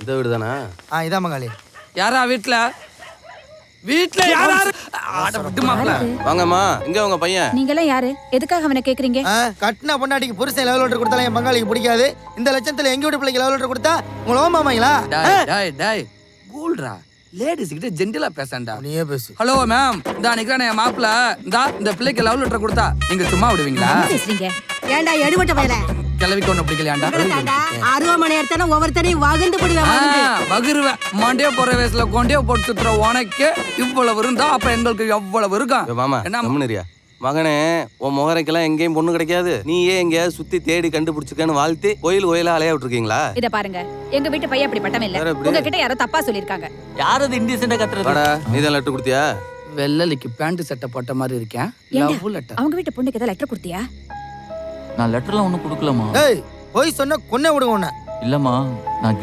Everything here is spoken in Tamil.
இந்த வீடு தானா? இதான் மங்காளி. யாரா வீட்ல யாராரு விட்டு மாப்பிள வாங்கம்மா. இங்க உங்க பையன். நீங்க எல்லாம் யாரு? எதுக்காக அவனை கேக்குறீங்க? கட்டின பொண்டாட்டிக்கு புருஷன் லெவல் லெட்டர் கொடுத்தாலும் என் மங்காளிக்கு பிடிக்காது. இந்த லட்சத்துல எங்க வீட்டு பிள்ளைக்கு லெவல் லெட்டர் கொடுத்தா உங்களை ஓமாமாங்களா? டேய் கூல்ரா லேடிஸ் கிட்ட ஜென்டிலா பேசண்டா. நீயே பேசு. ஹலோ மேம், இந்த நிக்கிறானே என் மாப்பிள, இந்த பிள்ளைக்கு லவ் லெட்டர் கொடுத்தா நீங்க சும்மா விடுவீங்களா? பேசுறீங்க? ஏண்டா எடுபட்ட பயல கிளவிக்கு ஒண்ணு பிடிக்கலையாண்டா? அருவாமனை எடுத்தானே ஒவ்வொருத்தரையும் வகுந்து பிடிவேன். வகுருவேன். மாண்டே போற வயசுல கொண்டே போட்டு சுத்துற உனக்கு இவ்வளவு இருந்தா அப்ப எங்களுக்கு எவ்வளவு இருக்கும்? மாமா என்ன கம்முனுரியா மகனே, உன் முகரைக்கெல்லாம் எங்கேயும் பொண்ணு கிடைக்காது. நீயே எங்கேயாவது சுத்தி தேடி கண்டுபிடிச்சுக்கன்னு வாழ்த்தி கோயிலா அலையா விட்டுருக்கீங்களா? இத பாருங்க, எங்க வீட்டு பையன் அப்படி பட்டம் இல்ல. வேற எப்படி? உங்ககிட்ட யாரோ தப்பா சொல்லிருக்காங்க. யாரது இண்டிசென்ட்டா கத்துறது? வாடா, நீதான் லெட்டர் கொடுத்தியா? வெள்ளலிக்கு பேண்ட் சட்டை போட்ட மாதிரி இருக்கேன். ஏண்டா, லவ் லெட்டர். அவங்க வீட்டு பொண்ணுக்கு ஏதாவது லெட்டர் கொடுத்தியா? நான் லெட்டர்லாம் ஒன்றும் கொடுக்கலமா. ஏய், போய் சொன்ன கொன்ன விடுங்க உன்னை. இல்லம்மா, நான்